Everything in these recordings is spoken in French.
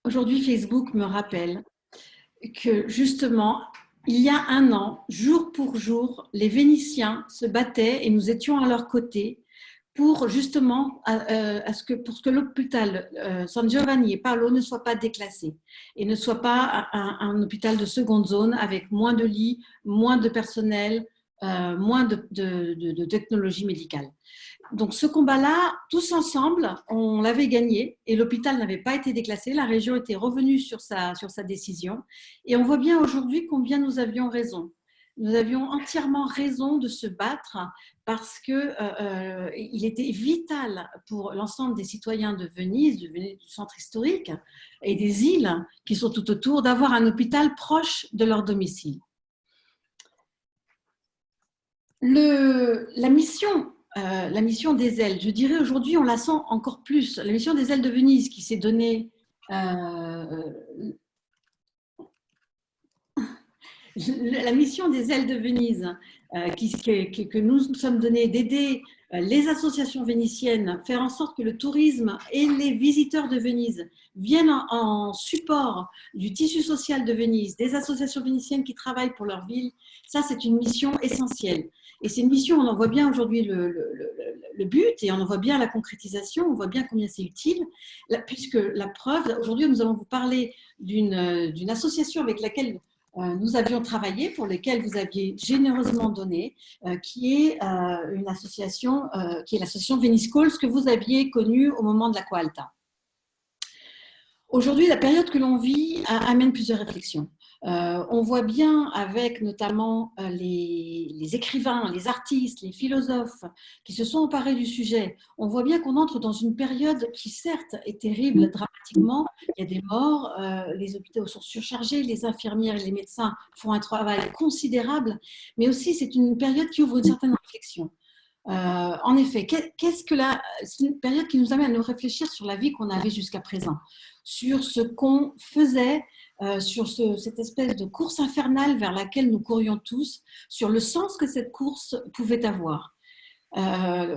Aujourd'hui, Facebook me rappelle que justement, il y a un an, jour pour jour, les Vénitiens se battaient et nous étions à leur côté pour justement pour que l'hôpital San Giovanni et Paolo ne soit pas déclassé et ne soit pas un hôpital de seconde zone avec moins de lits, moins de personnel, moins de technologie médicale. Donc ce combat-là, tous ensemble, on l'avait gagné et l'hôpital n'avait pas été déclassé. La région était revenue sur sa décision. Et on voit bien aujourd'hui combien nous avions raison. Nous avions entièrement raison de se battre parce qu'il était vital pour l'ensemble des citoyens de Venise, du centre historique et des îles qui sont tout autour, d'avoir un hôpital proche de leur domicile. La mission des ailes, je dirais aujourd'hui, on la sent encore plus. La mission des ailes de Venise qui s'est donnée la mission des ailes de Venise que nous sommes donnés d'aider les associations vénitiennes, faire en sorte que le tourisme et les visiteurs de Venise viennent en support du tissu social de Venise, des associations vénitiennes qui travaillent pour leur ville. Ça, c'est une mission essentielle. Et c'est une mission, on en voit bien aujourd'hui le but et on en voit bien la concrétisation, on voit bien combien c'est utile, puisque la preuve, aujourd'hui, nous allons vous parler d'une association avec laquelle nous avions travaillé, pour lesquels vous aviez généreusement donné, qui est une association, qui est l'association Venice Calls que vous aviez connue au moment de l'Acqua Alta. Aujourd'hui, la période que l'on vit amène plusieurs réflexions. On voit bien avec notamment les écrivains, les artistes, les philosophes qui se sont emparés du sujet, on voit bien qu'on entre dans une période qui certes est terrible dramatiquement, il y a des morts, les hôpitaux sont surchargés, les infirmières et les médecins font un travail considérable, mais aussi c'est une période qui ouvre une certaine réflexion. En effet, c'est une période qui nous amène à nous réfléchir sur la vie qu'on avait jusqu'à présent, sur ce qu'on faisait, sur cette espèce de course infernale vers laquelle nous courions tous, sur le sens que cette course pouvait avoir.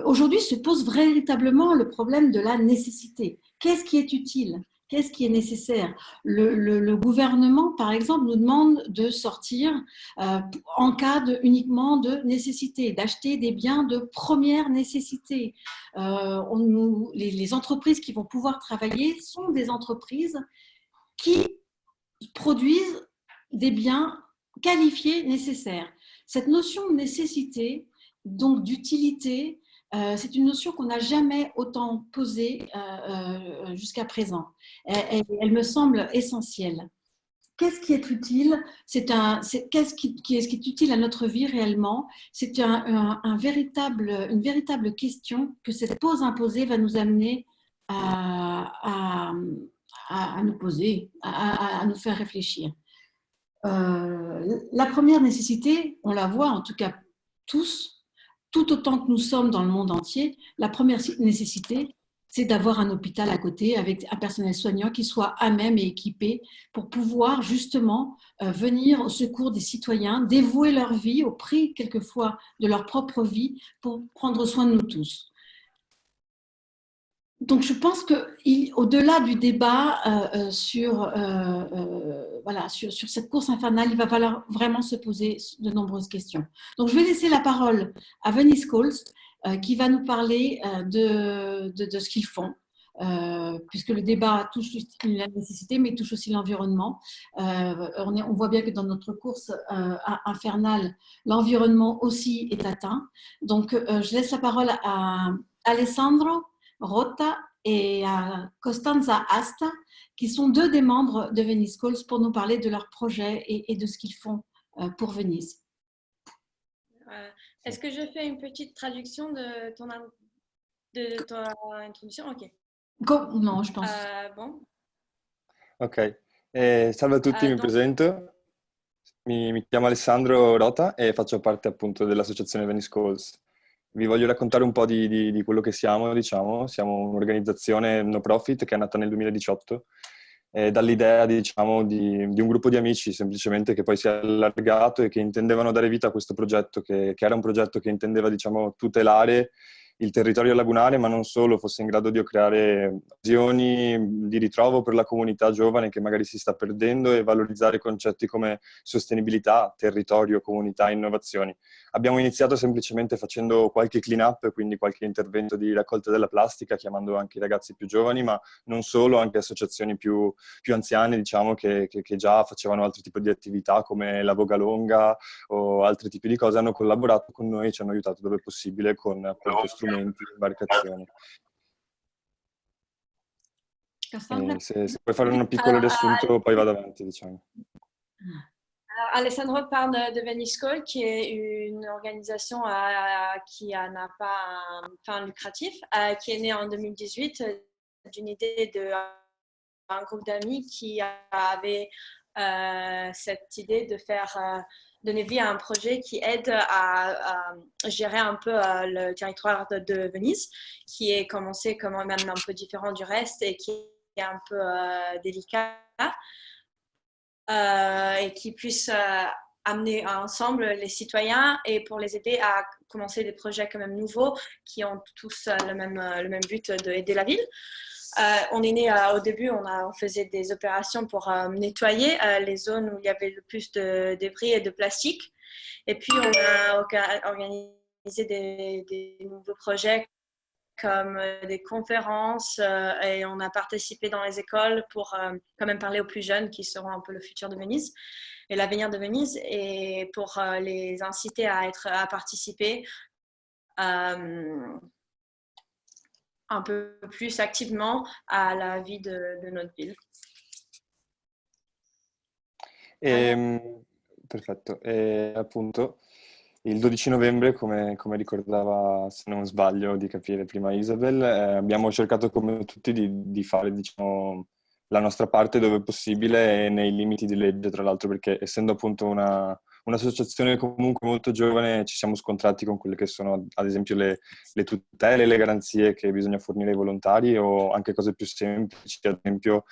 Aujourd'hui se pose véritablement le problème de la nécessité. Qu'est-ce qui est utile ? Qu'est-ce qui est nécessaire ? Le gouvernement, par exemple, nous demande de sortir en cas uniquement de nécessité, d'acheter des biens de première nécessité. Les entreprises qui vont pouvoir travailler sont des entreprises qui produisent des biens qualifiés nécessaires. Cette notion de nécessité, donc d'utilité, c'est une notion qu'on n'a jamais autant posée jusqu'à présent. Elle me semble essentielle. Qu'est-ce qui est utile ? Qu'est-ce qui est utile à notre vie réellement ? C'est une véritable question que cette pause imposée va nous amener à nous poser, à nous faire réfléchir. La première nécessité, on la voit en tout cas tous, tout autant que nous sommes dans le monde entier, la première nécessité, c'est d'avoir un hôpital à côté avec un personnel soignant qui soit à même et équipé pour pouvoir justement venir au secours des citoyens, dévouer leur vie au prix quelquefois de leur propre vie pour prendre soin de nous tous. Donc, je pense qu'au-delà du débat sur cette course infernale, il va falloir vraiment se poser de nombreuses questions. Donc, je vais laisser la parole à Venice Calls qui va nous parler de ce qu'ils font, puisque le débat touche la nécessité, mais touche aussi l'environnement. On voit bien que dans notre course infernale, l'environnement aussi est atteint. Donc, je laisse la parole à Alessandro Rota et à Costanza Asta, qui sont deux des membres de Venice Calls, pour nous parler de leur projet et de ce qu'ils font pour Venise. Est-ce que je fais une petite traduction de ton introduction? Ok. Non, je pense. Bon. Ok, salve a tutti, mi presento. Mi chiamo Alessandro Rota e faccio parte appunto dell'associazione Venice Calls. Vi voglio raccontare un po' di quello che siamo, diciamo. Siamo un'organizzazione no profit che è nata nel 2018 dall'idea, diciamo, di un gruppo di amici semplicemente che poi si è allargato e che intendevano dare vita a questo progetto che era un progetto che intendeva, diciamo, tutelare il territorio lagunare, ma non solo, fosse in grado di creare occasioni di ritrovo per la comunità giovane che magari si sta perdendo e valorizzare concetti come sostenibilità, territorio, comunità, innovazioni. Abbiamo iniziato semplicemente facendo qualche clean up, quindi qualche intervento di raccolta della plastica, chiamando anche i ragazzi più giovani, ma non solo, anche associazioni più anziane, diciamo, che già facevano altri tipi di attività come la Voga Longa o altri tipi di cose, hanno collaborato con noi e ci hanno aiutato dove possibile con appunto strumenti, imbarcazioni. Se puoi fare un piccolo riassunto, poi vado avanti, diciamo. Alors, Alessandro parle de Venice Call, qui est une organisation qui n'a pas un fin lucratif, qui est née en 2018 d'une idée d'un groupe d'amis qui avait cette idée de faire donner vie à un projet qui aide à gérer un peu le territoire de Venise, qui est commencé comme même un peu différent du reste et qui est un peu délicat. Et qui puisse amener ensemble les citoyens et pour les aider à commencer des projets quand même nouveaux qui ont tous le même but d'aider la ville. On est né au début, on faisait des opérations pour nettoyer les zones où il y avait le plus de débris et de plastique. Et puis on a organisé des nouveaux projets comme des conférences et on a participé dans les écoles pour quand même parler aux plus jeunes qui seront un peu le futur de Venise et l'avenir de Venise et pour les inciter à participer un peu plus activement à la vie de notre ville. Perfetto, e appunto il 12 novembre, come ricordava, se non sbaglio di capire prima Isabel, abbiamo cercato come tutti di fare, diciamo, la nostra parte dove possibile e nei limiti di legge, tra l'altro, perché essendo appunto un'associazione comunque molto giovane ci siamo scontrati con quelle che sono ad esempio le tutele, le garanzie che bisogna fornire ai volontari o anche cose più semplici, ad esempio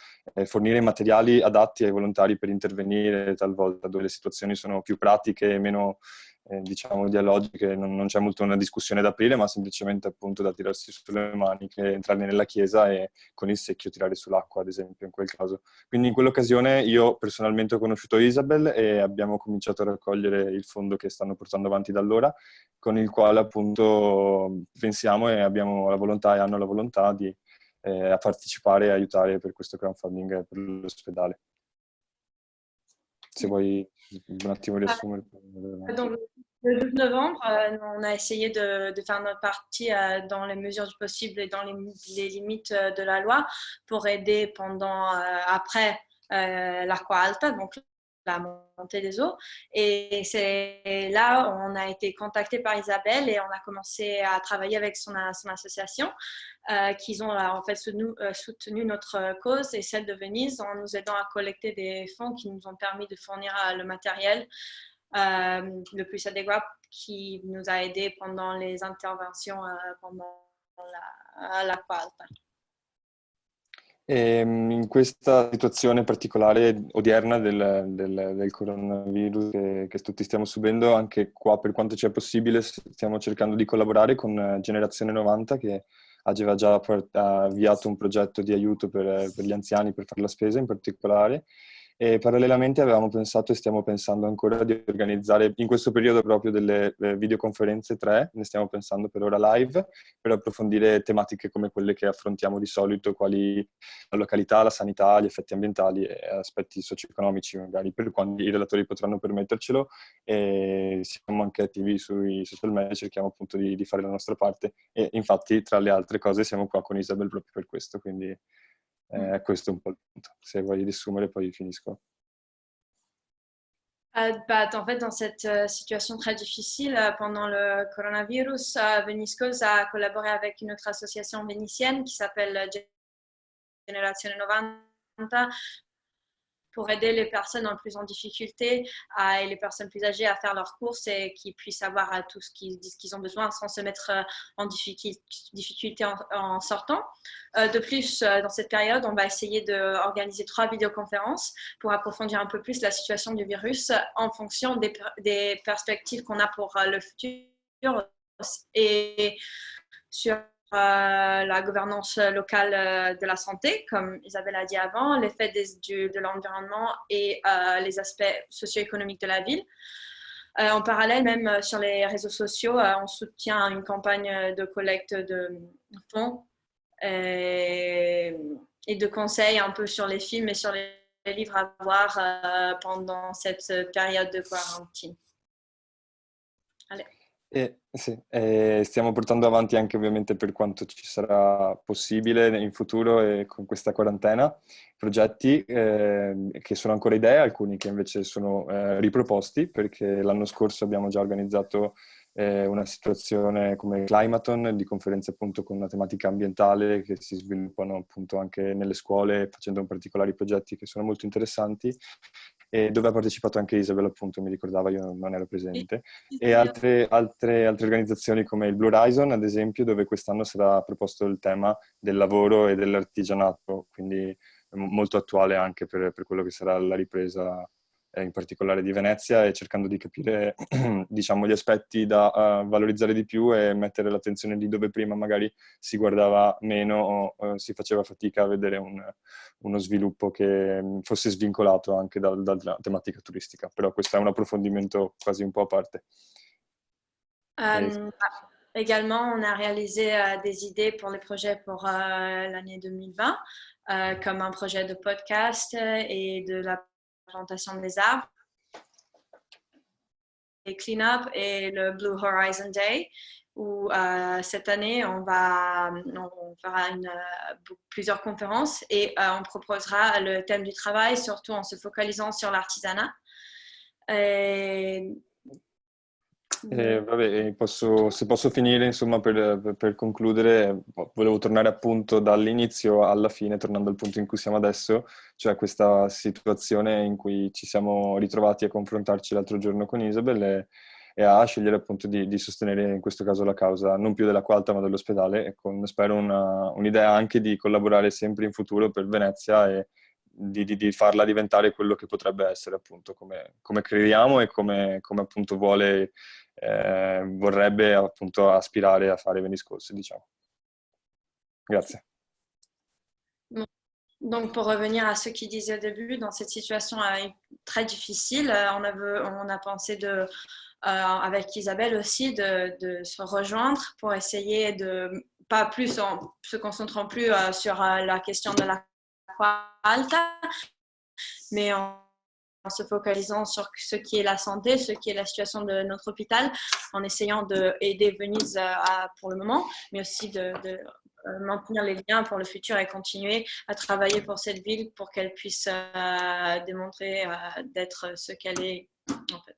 fornire materiali adatti ai volontari per intervenire talvolta dove le situazioni sono più pratiche e meno diciamo dialogiche, non c'è molto una discussione da aprire, ma semplicemente appunto da tirarsi sulle maniche, entrare nella chiesa e con il secchio tirare sull'acqua, ad esempio, in quel caso. Quindi in quell'occasione io personalmente ho conosciuto Isabel e abbiamo cominciato a raccogliere il fondo che stanno portando avanti da allora, con il quale appunto pensiamo e abbiamo la volontà e hanno la volontà di a partecipare e aiutare per questo crowdfunding per l'ospedale. Se vuoi un attimo riassumere. Donc, le 12 novembre, on a essayé de faire notre partie dans les mesures du possible et dans les limites de la loi pour aider après l'Acqua Alta, donc la montée des eaux. Et c'est là où on a été contacté par Isabelle et on a commencé à travailler avec son association qui ont en fait soutenu notre cause et celle de Venise en nous aidant à collecter des fonds qui nous ont permis de fournir le matériel le plus adéquat qui nous a aidés pendant les interventions pendant l'Acqua Alta. In questa situazione particolare odierna del coronavirus che tutti stiamo subendo, anche qua per quanto ci è possibile stiamo cercando di collaborare con Generazione 90 che aveva già avviato un progetto di aiuto per gli anziani per fare la spesa in particolare. E parallelamente avevamo pensato e stiamo pensando ancora di organizzare in questo periodo proprio delle videoconferenze 3, ne stiamo pensando per ora live, per approfondire tematiche come quelle che affrontiamo di solito, quali la località, la sanità, gli effetti ambientali e aspetti socio-economici magari, per quando i relatori potranno permettercelo. E siamo anche attivi sui social media, cerchiamo appunto di fare la nostra parte e infatti tra le altre cose siamo qua con Isabel proprio per questo, quindi questo è un po' il punto. Se vuoi riassumere poi finisco. En fait, dans cette situation très difficile, pendant le coronavirus, Venice Cause a collaboré avec une autre association vénitienne qui s'appelle Generazione 90 pour aider les personnes plus en difficulté et les personnes plus âgées à faire leurs courses et qu'ils puissent avoir tout ce qu'ils ont besoin sans se mettre en difficulté en sortant. De plus, dans cette période, on va essayer d'organiser 3 vidéoconférences pour approfondir un peu plus la situation du virus en fonction des perspectives qu'on a pour le futur et sur la gouvernance locale de la santé, comme Isabelle a dit avant, l'effet de l'environnement et les aspects socio-économiques de la ville. En parallèle, même sur les réseaux sociaux, on soutient une campagne de collecte de fonds et de conseils un peu sur les films et sur les livres à voir pendant cette période de quarantine. Allez. Sì, stiamo portando avanti anche ovviamente per quanto ci sarà possibile in futuro e con questa quarantena progetti che sono ancora idee, alcuni che invece sono riproposti, perché l'anno scorso abbiamo già organizzato una situazione come Climaton, di conferenze appunto con una tematica ambientale che si sviluppano appunto anche nelle scuole facendo particolari progetti che sono molto interessanti, e dove ha partecipato anche Isabel, appunto, mi ricordava, io non ero presente, e altre organizzazioni come il Blue Horizon, ad esempio, dove quest'anno sarà proposto il tema del lavoro e dell'artigianato, quindi molto attuale anche per quello che sarà la ripresa in particolare di Venezia, e cercando di capire diciamo gli aspetti da valorizzare di più e mettere l'attenzione lì dove prima magari si guardava meno o si faceva fatica a vedere uno sviluppo che fosse svincolato anche dalla tematica turistica. Però questo è un approfondimento quasi un po' a parte. Également, on a réalisé des idées pour les projets pour l'année 2020, comme un projet de podcast et de la plantation des arbres, et Clean Up et le Blue Horizon Day, où cette année, on fera plusieurs conférences et on proposera le thème du travail, surtout en se focalisant sur l'artisanat. Vabbè, se posso finire, insomma, per concludere, volevo tornare appunto dall'inizio alla fine, tornando al punto in cui siamo adesso, cioè questa situazione in cui ci siamo ritrovati a confrontarci l'altro giorno con Isabel e a scegliere appunto di sostenere in questo caso la causa non più della Qualta ma dell'ospedale, e con, spero, un'idea anche di collaborare sempre in futuro per Venezia e di farla diventare quello che potrebbe essere, appunto, come crediamo e come appunto vorrebbe appunto aspirare a fare Veniscosse, diciamo. Grazie. Donc, pour revenir à ce qu'il disait au début, dans cette situation très difficile, on a pensé avec Isabelle aussi de se rejoindre pour essayer de, pas plus en se concentrant plus sur la question de la Qualta, mais en se focalisant sur ce qui est la santé, ce qui est la situation de notre hôpital, en essayant d'aider Venise pour le moment, mais aussi de maintenir les liens pour le futur et continuer à travailler pour cette ville pour qu'elle puisse démontrer d'être ce qu'elle est en fait.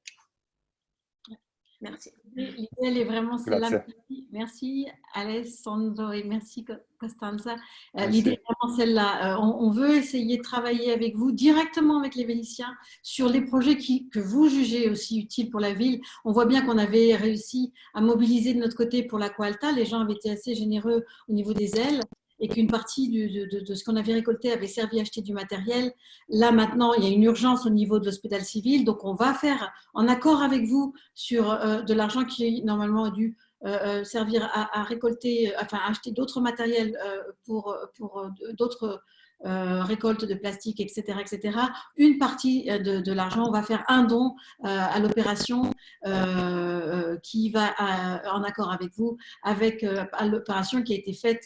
Merci. L'idée, elle est vraiment celle-là. Merci Alessandro et merci Costanza. L'idée est vraiment celle-là. On veut essayer de travailler avec vous, directement avec les Vénitiens, sur les projets que vous jugez aussi utiles pour la ville. On voit bien qu'on avait réussi à mobiliser de notre côté pour la Qualta. Les gens avaient été assez généreux au niveau des ailes, et qu'une partie de ce qu'on avait récolté avait servi à acheter du matériel. Là, maintenant, il y a une urgence au niveau de l'hôpital civil, donc on va faire, en accord avec vous, sur de l'argent qui normalement a dû servir à récolter, enfin à acheter d'autres matériels pour d'autres récoltes de plastique, etc., etc. Une partie de l'argent, on va faire un don à l'opération qui va en accord avec vous, avec l'opération qui a été faite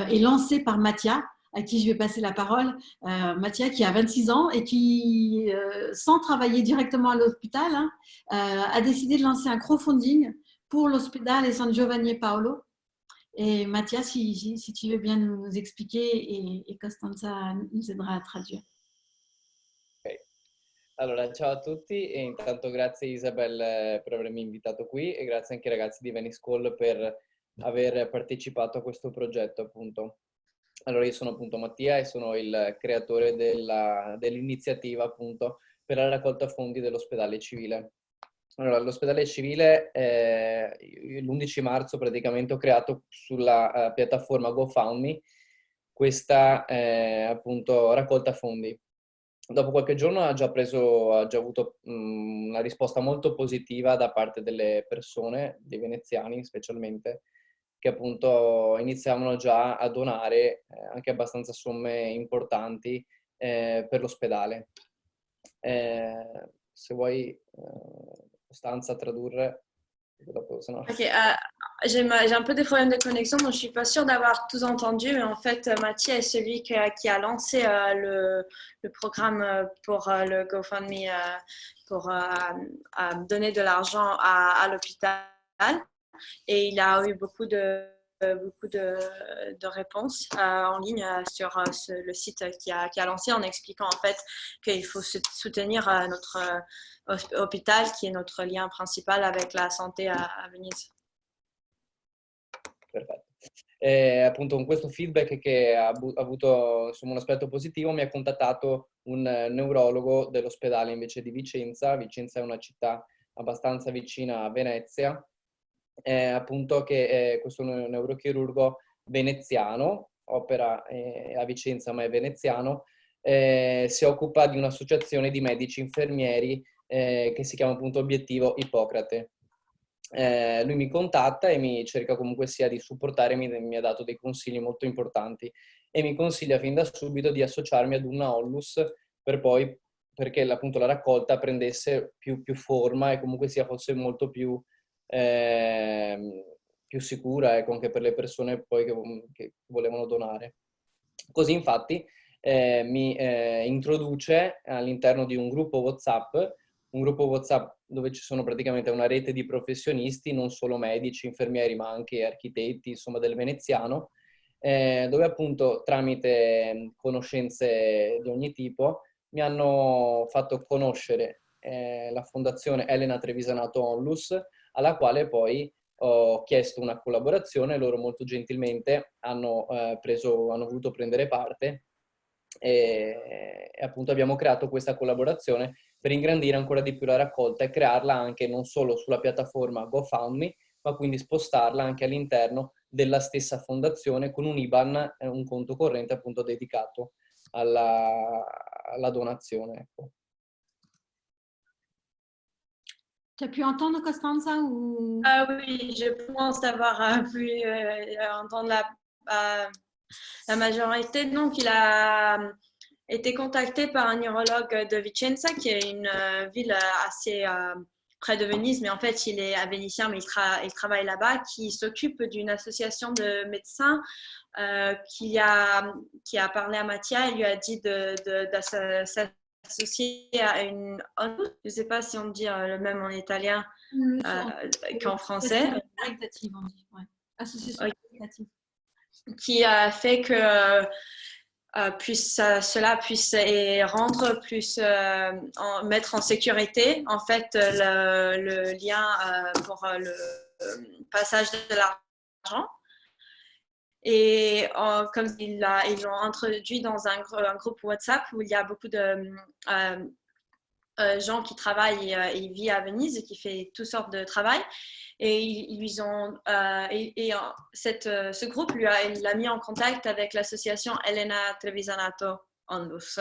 et lancée par Mathia, à qui je vais passer la parole. Mathia, qui a 26 ans et qui, sans travailler directement à l'hôpital, a décidé de lancer un crowdfunding pour l'hôpital San Giovanni e Paolo. Et Mathia, si tu veux bien nous expliquer, et Costanza nous aidera à traduire. Ok. Allora, ciao a tutti e intanto grazie Isabel per avermi invitato qui e grazie anche ai ragazzi di Venice School per aver partecipato a questo progetto, appunto. Allora, io sono appunto Mattia e sono il creatore dell'iniziativa appunto per la raccolta fondi dell'ospedale civile. Allora, l'ospedale civile l'11 marzo praticamente ho creato sulla piattaforma GoFundMe questa appunto raccolta fondi. Dopo qualche giorno ha già avuto una risposta molto positiva da parte delle persone, dei veneziani specialmente, che appunto iniziavano già a donare anche abbastanza somme importanti per l'ospedale. Se vuoi, Costanza, tradurre, dopo, se no... Ok, j'ai un peu des problèmes de connexion, donc je suis pas sûre d'avoir tout entendu, mais en fait, Mathieu est celui qui a lancé le programme pour le GoFundMe pour donner de l'argent à l'hôpital. Et il a eu beaucoup de réponses en ligne sur le site qui a lancé en expliquant en fait qu'il faut soutenir notre hôpital qui est notre lien principal avec la santé à Venise. Perfetto. Appunto con questo feedback che ha avuto insomma, un aspetto positivo, mi ha contattato un neurologo dell'ospedale invece di Vicenza. Vicenza è una città abbastanza vicina a Venezia, appunto che questo neurochirurgo veneziano, opera a Vicenza ma è veneziano, si occupa di un'associazione di medici infermieri che si chiama appunto Obiettivo Ippocrate. Lui mi contatta e mi cerca comunque sia di supportarmi, mi ha dato dei consigli molto importanti e mi consiglia fin da subito di associarmi ad una Onlus perché appunto la raccolta prendesse più forma e comunque sia fosse molto più sicura, ecco, anche per le persone poi che volevano donare. Così infatti mi introduce all'interno di un gruppo WhatsApp dove ci sono praticamente una rete di professionisti, non solo medici, infermieri, ma anche architetti, insomma del veneziano, dove appunto tramite conoscenze di ogni tipo mi hanno fatto conoscere la fondazione Elena Trevisanato Onlus, alla quale poi ho chiesto una collaborazione, loro molto gentilmente hanno voluto prendere parte e appunto abbiamo creato questa collaborazione per ingrandire ancora di più la raccolta e crearla anche non solo sulla piattaforma GoFundMe, ma quindi spostarla anche all'interno della stessa fondazione con un IBAN, un conto corrente appunto dedicato alla donazione. Ecco. Tu as pu entendre Costanza ou... Oui, je pense avoir pu entendre la majorité. Donc, il a été contacté par un neurologue de Vicenza, qui est une ville assez près de Venise, mais en fait, il est vénitien, mais il travaille là-bas, qui s'occupe d'une association de médecins qui a parlé à Mattia et lui a dit s'associer à une... Je ne sais pas si on dit le même en italien qu'en français. Caritative, on dit, ouais. Association caritative. Qui a fait que cela puisse rendre plus, mettre en sécurité en fait le lien pour le passage de l'argent. Et comme ils l'ont introduit dans un groupe WhatsApp où il y a beaucoup de gens qui travaillent et vivent à Venise et qui fait toutes sortes de travail. Et ce groupe l'a mis en contact avec l'association Elena Trevisanato Onlus.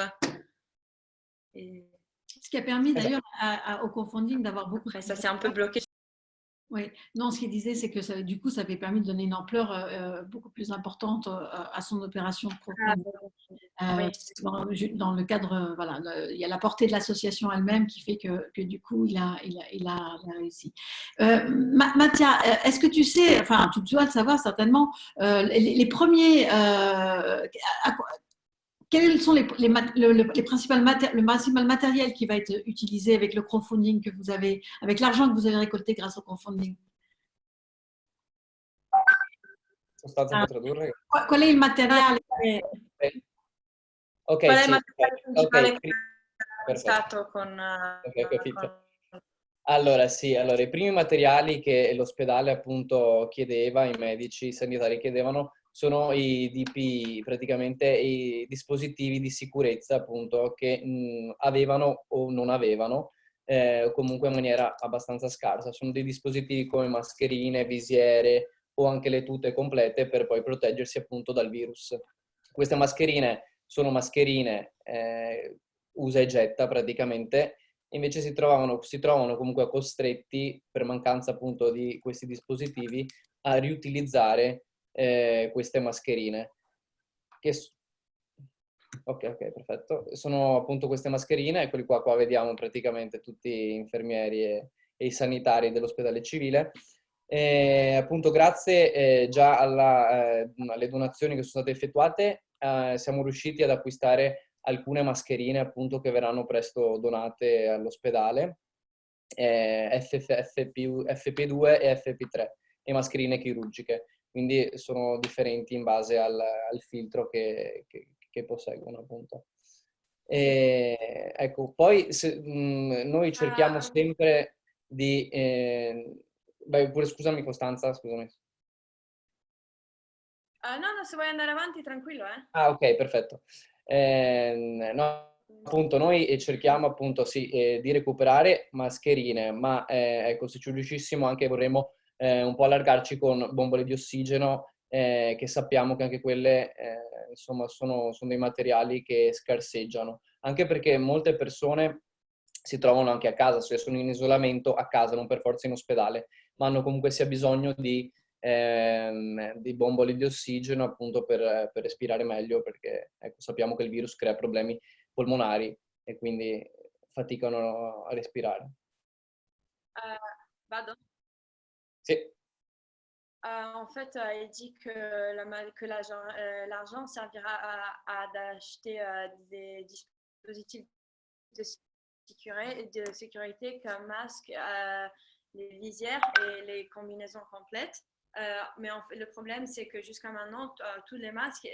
Ce qui a permis d'ailleurs au crowdfunding d'avoir beaucoup... Après, ça s'est un peu bloqué. Oui, non, ce qu'il disait, c'est que ça, du coup, ça avait permis de donner une ampleur beaucoup plus importante à son opération de crowdfunding. Oui. Dans le cadre, voilà, il y a la portée de l'association elle-même qui fait que du coup, il a réussi. Mattia, est-ce que tu sais, enfin, tu dois le savoir certainement, les premiers, quels sont le principal matériel qui va être utilisé avec le crowdfunding que vous avez, avec l'argent que vous avez récolté grâce au crowdfunding? Qual è il materiale? Ok, Qual è sì, il materiale principale che è stato ho capito. Allora, sì, i primi materiali che l'ospedale appunto chiedeva, i medici sanitari chiedevano, sono i DP, praticamente i dispositivi di sicurezza appunto che avevano o non avevano, comunque in maniera abbastanza scarsa. Sono dei dispositivi come mascherine, visiere o anche le tute complete per poi proteggersi appunto dal virus. Queste mascherine sono mascherine usa e getta praticamente, invece si trovano comunque costretti, per mancanza appunto di questi dispositivi, a riutilizzare queste mascherine. Ok, perfetto. Sono appunto queste mascherine, eccoli qua vediamo praticamente tutti gli infermieri e i sanitari dell'ospedale civile. Appunto grazie già alle donazioni che sono state effettuate siamo riusciti ad acquistare alcune mascherine appunto che verranno presto donate all'ospedale, FP2 e FP3, e mascherine chirurgiche, quindi sono differenti in base al filtro che posseggono appunto. Ecco, poi noi cerchiamo sempre di... pure scusami Costanza, scusami. No, se vuoi andare avanti, tranquillo, Ah, ok, perfetto. No, appunto, noi cerchiamo appunto sì, di recuperare mascherine, ma ecco, se ci riuscissimo anche vorremmo un po' allargarci con bombole di ossigeno, che sappiamo che anche quelle insomma sono dei materiali che scarseggiano, anche perché molte persone si trovano anche a casa, cioè sono in isolamento a casa, non per forza in ospedale, ma hanno comunque sia bisogno di bombole di ossigeno appunto per respirare meglio, perché ecco, sappiamo che il virus crea problemi polmonari e quindi faticano a respirare. Vado. Sì. En fait, il dit que l'argent servira à acheter des dispositifs de sécurité comme masques, les visières et les combinaisons complètes. Mais le problème, c'est que jusqu'à maintenant, tous les masques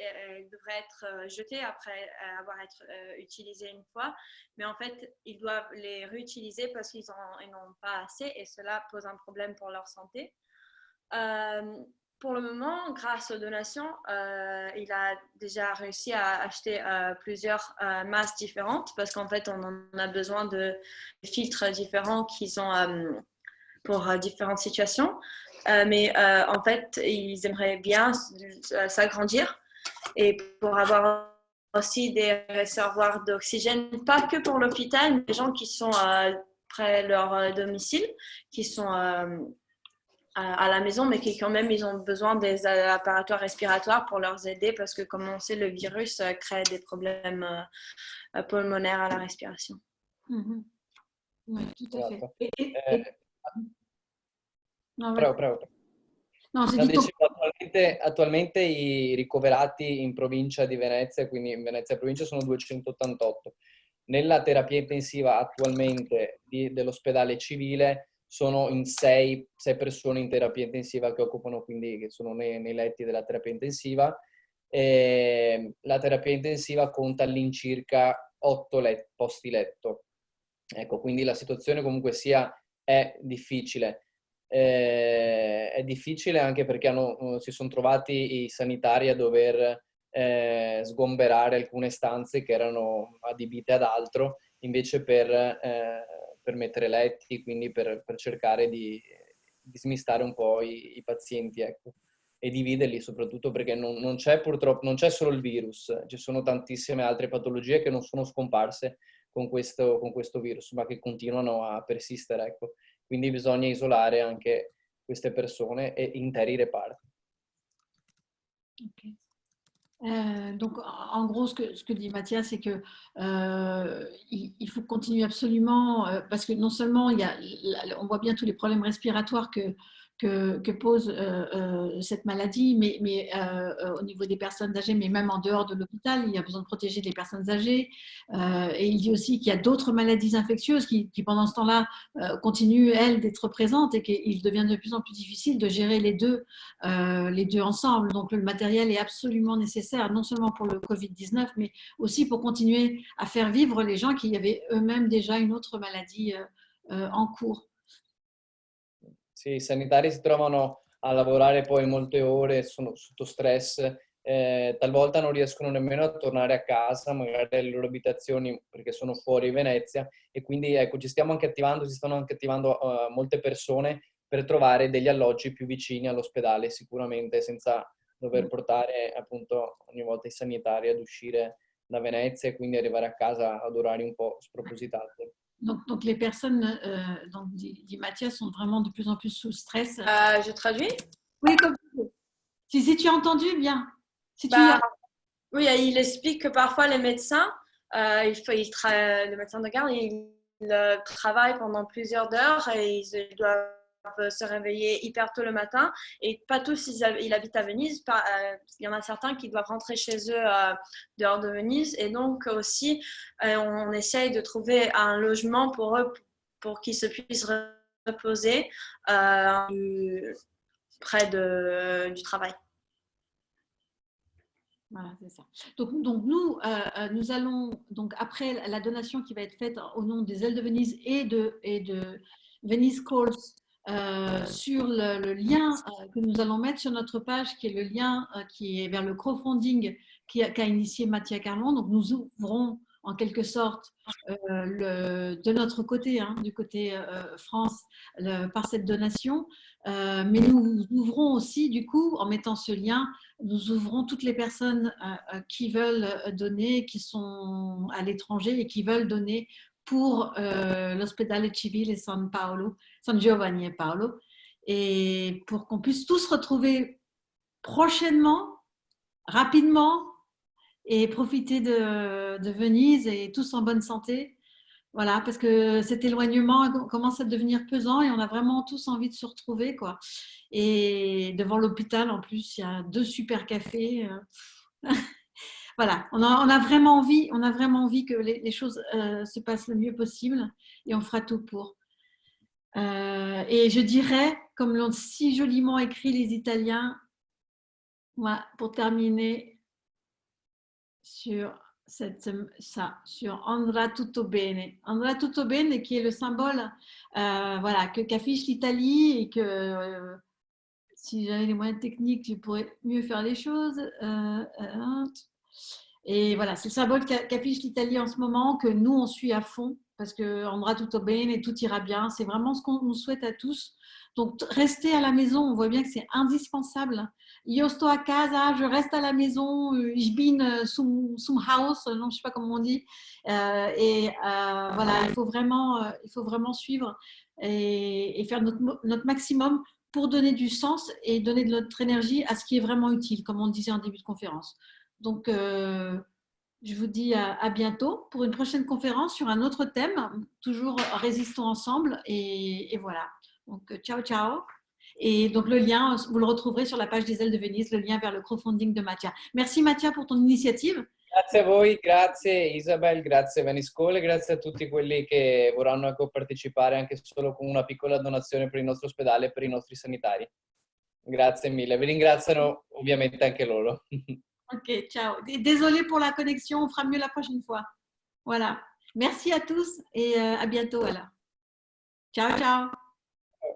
devraient être jetés après avoir été utilisés une fois. Mais en fait, ils doivent les réutiliser parce qu'ils n'ont pas assez et cela pose un problème pour leur santé. Pour le moment, grâce aux donations, il a déjà réussi à acheter plusieurs masques différentes parce qu'en fait, on en a besoin de filtres différents qu'ils ont pour différentes situations. Mais en fait, ils aimeraient bien s'agrandir et pour avoir aussi des réservoirs d'oxygène, pas que pour l'hôpital, mais les gens qui sont près de leur domicile, qui sont à la maison, mais qui quand même, ils ont besoin des appareils respiratoires pour leur aider parce que, comme on sait, le virus crée des problèmes pulmonaires à la respiration. Mm-hmm. Oui, tout à fait. No, prego. No, attualmente i ricoverati in provincia di Venezia, quindi in Venezia provincia, sono 288. Nella terapia intensiva attualmente dell'ospedale civile sono in 6 persone in terapia intensiva che occupano, quindi che sono nei letti della terapia intensiva. La terapia intensiva conta all'incirca 8 posti letto. Ecco, quindi la situazione comunque sia è difficile. È difficile anche perché si sono trovati i sanitari a dover sgomberare alcune stanze che erano adibite ad altro, invece per mettere letti, quindi per cercare di smistare un po' i pazienti, ecco, e dividerli, soprattutto perché non c'è purtroppo, non c'è solo il virus, ci sono tantissime altre patologie che non sono scomparse con questo virus, ma che continuano a persistere, ecco. Quindi bisogna isolare anche queste persone e interi reparti. Okay. Donc, en gros, ce que dit Mathias, c'est que il faut continuer absolument, parce que non seulement on voit bien tous les problèmes respiratoires que pose cette maladie, mais au niveau des personnes âgées, mais même en dehors de l'hôpital, il y a besoin de protéger les personnes âgées. Et il dit aussi qu'il y a d'autres maladies infectieuses qui pendant ce temps-là, continuent, elles, d'être présentes et qu'il devient de plus en plus difficile de gérer les deux ensemble. Donc, le matériel est absolument nécessaire, non seulement pour le Covid-19, mais aussi pour continuer à faire vivre les gens qui avaient eux-mêmes déjà une autre maladie en cours. Sì, i sanitari si trovano a lavorare poi molte ore, sono sotto stress, talvolta non riescono nemmeno a tornare a casa, magari alle loro abitazioni perché sono fuori Venezia, e quindi ecco, si stanno anche attivando molte persone per trovare degli alloggi più vicini all'ospedale, sicuramente, senza dover portare appunto ogni volta i sanitari ad uscire da Venezia e quindi arrivare a casa ad orari un po' spropositati. Donc les personnes, donc dit Mathias, sont vraiment de plus en plus sous stress. Je traduis. Oui, comme tu veux. Si tu as entendu, bien. Si tu Bah, oui, il explique que parfois les médecins, le médecin de garde, il travaille pendant plusieurs heures et ils doivent se réveiller hyper tôt le matin. Et pas tous, ils habitent à Venise. Il y en a certains qui doivent rentrer chez eux dehors de Venise. Et donc aussi, on essaye de trouver un logement pour eux pour qu'ils se puissent reposer près du travail. Voilà, c'est ça. Donc nous, nous allons, donc après la donation qui va être faite au nom des Ailes de Venise et de Venice Calls, sur le lien que nous allons mettre sur notre page, qui est le lien qui est vers le crowdfunding qu'a initié Mattia Carlon. Donc nous ouvrons en quelque sorte de notre côté, hein, du côté France, par cette donation. Mais nous ouvrons aussi, du coup, en mettant ce lien, nous ouvrons toutes les personnes qui veulent donner, qui sont à l'étranger et qui veulent donner pour l'Ospedale Civile San Giovanni e Paolo, et pour qu'on puisse tous se retrouver prochainement, rapidement, et profiter de Venise et tous en bonne santé. Voilà, parce que cet éloignement commence à devenir pesant et on a vraiment tous envie de se retrouver, quoi. Et devant l'hôpital, en plus, il y a 2 super cafés. Voilà, on a vraiment envie que les choses se passent le mieux possible et on fera tout pour. Et je dirais, comme l'ont si joliment écrit les Italiens, voilà, pour terminer sur sur Andrà tutto bene. Andrà tutto bene qui est le symbole voilà, qu'affiche l'Italie et que si j'avais les moyens techniques, je pourrais mieux faire les choses. Et voilà, c'est le symbole qu'affiche l'Italie en ce moment, que nous, on suit à fond, parce que andrà tutto bene et tout ira bien. C'est vraiment ce qu'on nous souhaite à tous. Donc, rester à la maison, on voit bien que c'est indispensable. Io sto a casa, je reste à la maison, ich bin zum Haus, non, je ne sais pas comment on dit. Voilà, il faut vraiment suivre et faire notre maximum pour donner du sens et donner de notre énergie à ce qui est vraiment utile, comme on disait en début de conférence. Donc, je vous dis à bientôt pour une prochaine conférence sur un autre thème, toujours résistons ensemble. Et voilà. Donc, ciao, ciao. Et donc, le lien, vous le retrouverez sur la page des Ailes de Venise, le lien vers le crowdfunding de Mattia. Merci, Mattia, pour ton initiative. Grazie a voi, grazie Isabel, grazie Venice Call e grazie a tutti quelli che vorranno partecipare anche solo con una piccola donazione per il nostro ospedale e per i nostri sanitari. Grazie mille, vi ringraziano ovviamente anche loro. Ok, ciao. Désolée pour la connexion, on fera mieux la prochaine fois. Voilà. Merci à tous et à bientôt alors. Ciao, ciao.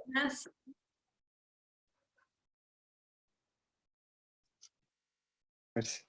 Merci. Merci.